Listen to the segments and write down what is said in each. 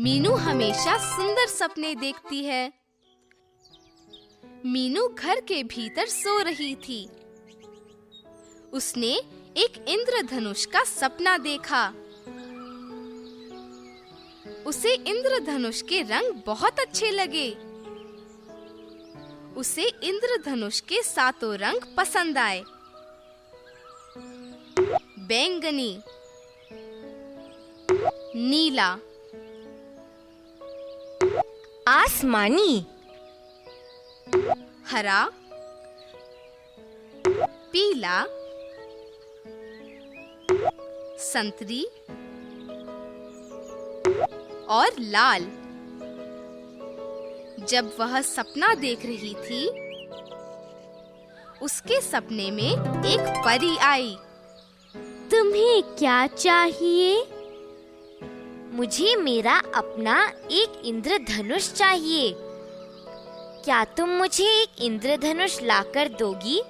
मीनू हमेशा सुंदर सपने देखती है। मीनू घर के भीतर सो रही थी। उसने एक इंद्रधनुष का सपना देखा। उसे इंद्रधनुष के रंग बहुत अच्छे लगे। उसे इंद्रधनुष के सातों रंग पसंद आए। बैंगनी, नीला, आसमानी, हरा, पीला, संतरी और लाल। जब वह सपना देख रही थी, उसके सपने में एक परी आई। तुम्हें क्या चाहिए? मुझे मेरा अपना एक इंद्रधनुष चाहिए। क्या तुम मुझे एक इंद्रधनुष लाकर दोगी?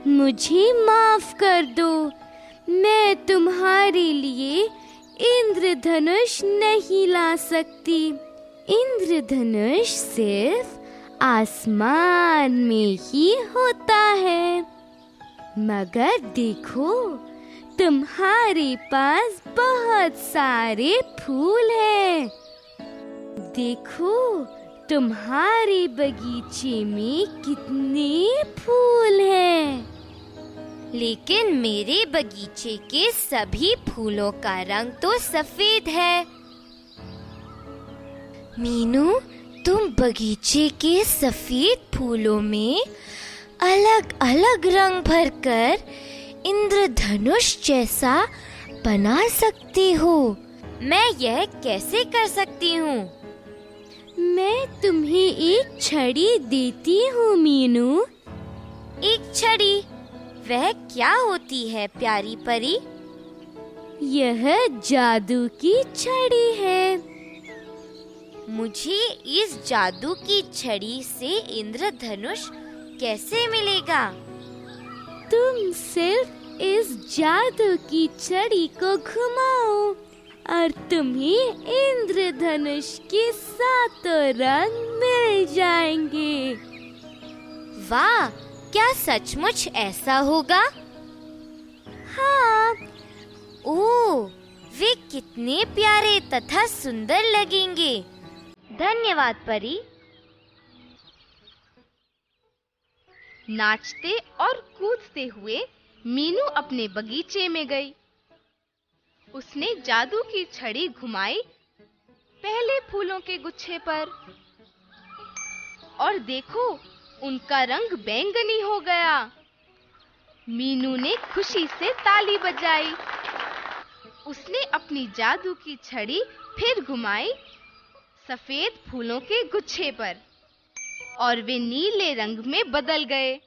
मुझे माफ कर दो, मैं तुम्हारे लिए इंद्रधनुष नहीं ला सकती। इंद्रधनुष सिर्फ आसमान में ही होता है। मगर देखो, तुम्हारे पास बहुत सारे फूल हैं। देखो, तुम्हारे बगीचे में कितने फूल हैं। लेकिन मेरे बगीचे के सभी फूलों का रंग तो सफेद है। मीनू, तुम बगीचे के सफेद फूलों में अलग-अलग रंग भरकर इंद्रधनुष जैसा बना सकती हो। मैं यह कैसे कर सकती हूँ? मैं तुम्हें एक छड़ी देती हूँ मीनू। एक छड़ी? वह क्या होती है प्यारी परी? यह जादू की छड़ी है। मुझे इस जादू की छड़ी से इंद्रधनुष कैसे मिलेगा? तुम सिर्फ इस जादू की छड़ी को घुमाओ और तुम्हें इंद्रधनुष के सातों रंग मिल जाएंगे। वाह! क्या सचमुच ऐसा होगा? हाँ। ओह, वे कितने प्यारे तथा सुंदर लगेंगे। धन्यवाद परी। नाचते और कूदते हुए मीनू अपने बगीचे में गई। उसने जादू की छड़ी घुमाई पहले फूलों के गुच्छे पर, और देखो, उनका रंग बैंगनी हो गया। मीनू ने खुशी से ताली बजाई। उसने अपनी जादू की छड़ी फिर घुमाई सफेद फूलों के गुच्छे पर, और वे नीले रंग में बदल गए।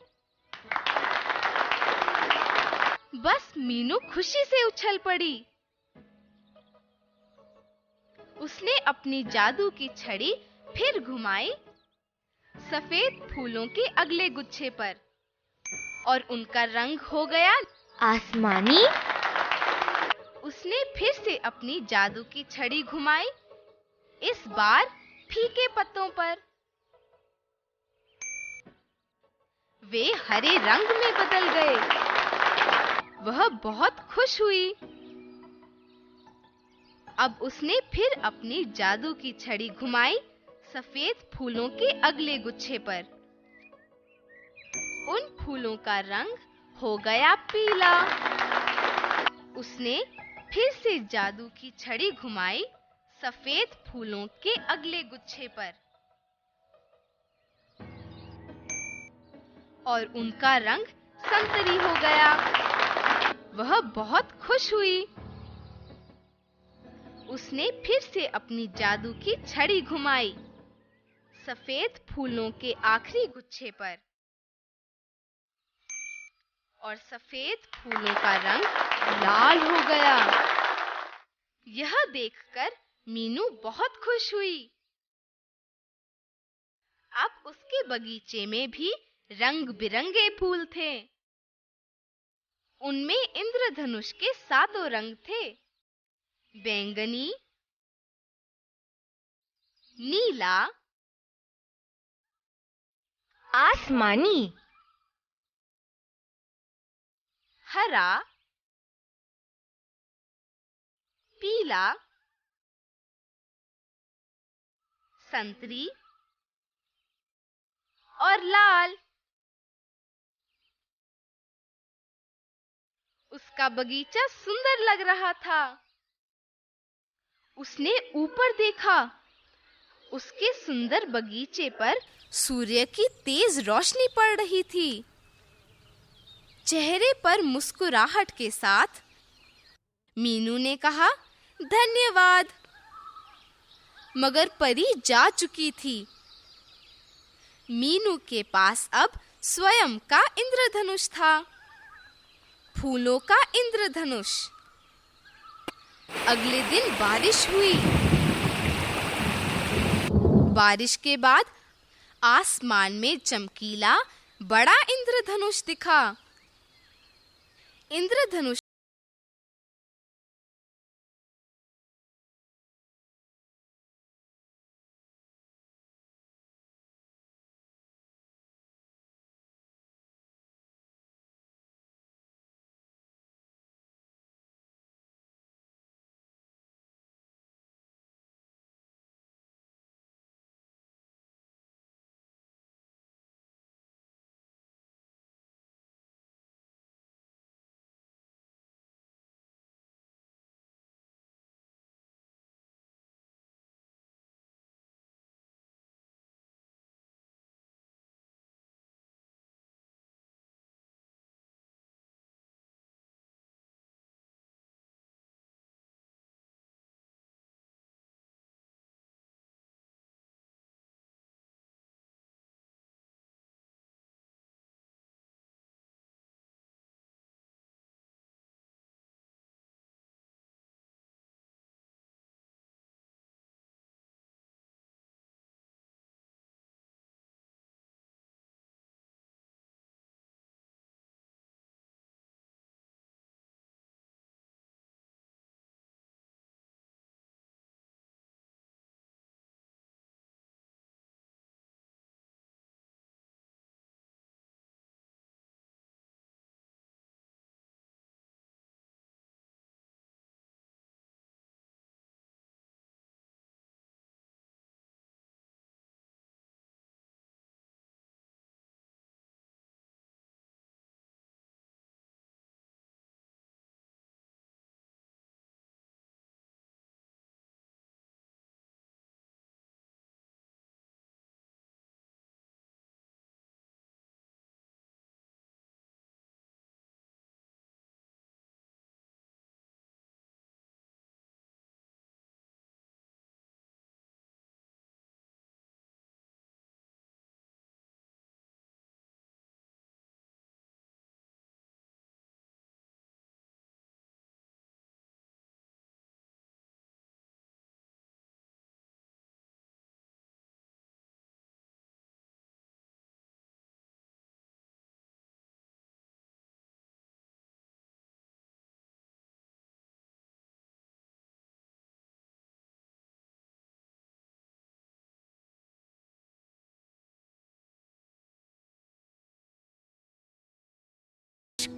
बस मीनू खुशी से उछल पड़ी। उसने अपनी जादू की छड़ी फिर घुमाई सफेद फूलों के अगले गुच्छे पर, और उनका रंग हो गया आसमानी। उसने फिर से अपनी जादू की छड़ी घुमाई, इस बार फीके पत्तों पर। वे हरे रंग में बदल गए। वह बहुत खुश हुई। अब उसने फिर अपनी जादू की छड़ी घुमाई सफेद फूलों के अगले गुच्छे पर। उन फूलों का रंग हो गया पीला। उसने फिर से जादू की छड़ी घुमाई सफेद फूलों के अगले गुच्छे पर, और उनका रंग संतरी हो गया। वह बहुत खुश हुई। उसने फिर से अपनी जादू की छड़ी घुमाई सफेद फूलों के आखिरी गुच्छे पर, और सफेद फूलों का रंग लाल हो गया। यह देखकर मीनू बहुत खुश हुई। अब उसके बगीचे में भी रंग-बिरंगे फूल थे। उनमें इंद्रधनुष के सातों रंग थे। बैंगनी, नीला, आसमानी, हरा, पीला, संतरी और लाल। उसका बगीचा सुंदर लग रहा था। उसने ऊपर देखा। उसके सुंदर बगीचे पर सूर्य की तेज रोशनी पड़ रही थी। चेहरे पर मुस्कुराहट के साथ मीनू ने कहा, धन्यवाद। मगर परी जा चुकी थी। मीनू के पास अब स्वयं का इंद्रधनुष था, फूलों का इंद्रधनुष। अगले दिन बारिश हुई। बारिश के बाद आसमान में चमकीला बड़ा इंद्रधनुष दिखा। इंद्रधनुष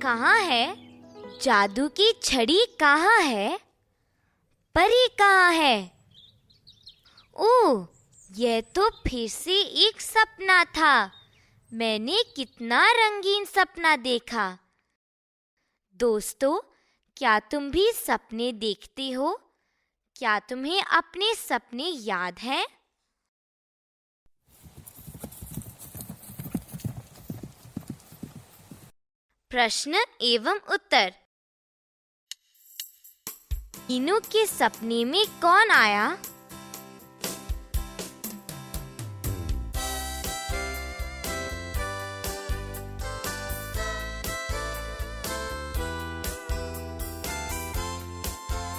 कहाँ है? जादू की छड़ी कहाँ है? परी कहाँ है? ओह, यह तो फिर से एक सपना था। मैंने कितना रंगीन सपना देखा। दोस्तों, क्या तुम भी सपने देखते हो? क्या तुम्हें अपने सपने याद हैं? प्रश्न एवं उत्तर। मीनू के सपने में कौन आया?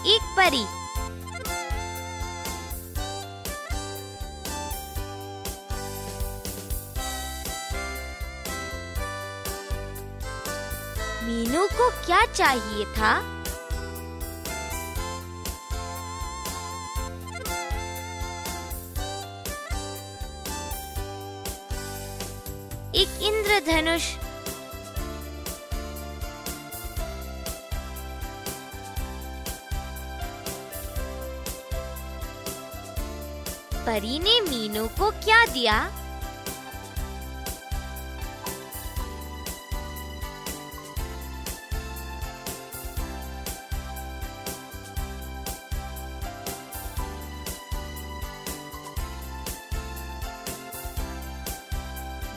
एक परी। मीनू को क्या चाहिए था? एक इंद्रधनुष। परी ने मीनू को क्या दिया?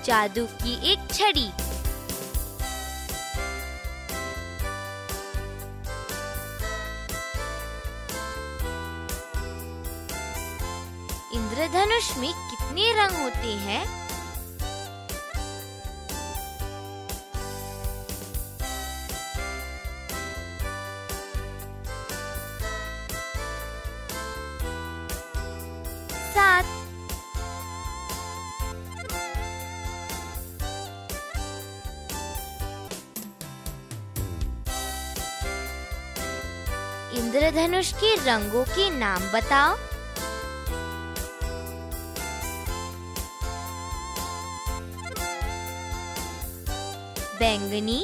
जादू की एक छड़ी। इंद्रधनुष में कितने रंग होते हैं? सात। इंद्रधनुष के रंगों के नाम बताओ। बैंगनी,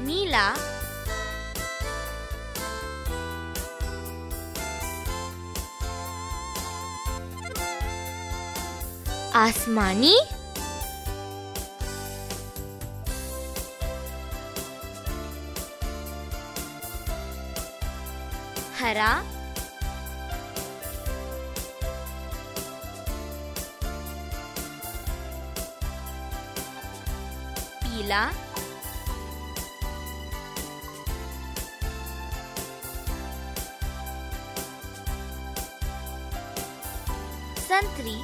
नीला, आसमानी, हरा, पीला, संतरी,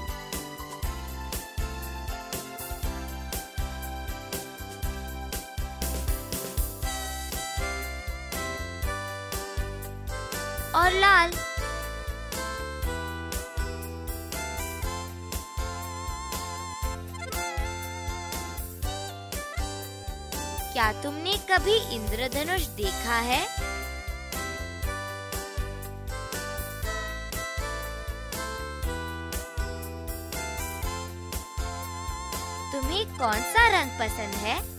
और लाल। क्या तुमने कभी इंद्रधनुष देखा है? तुम्हें कौन सा रंग पसंद है?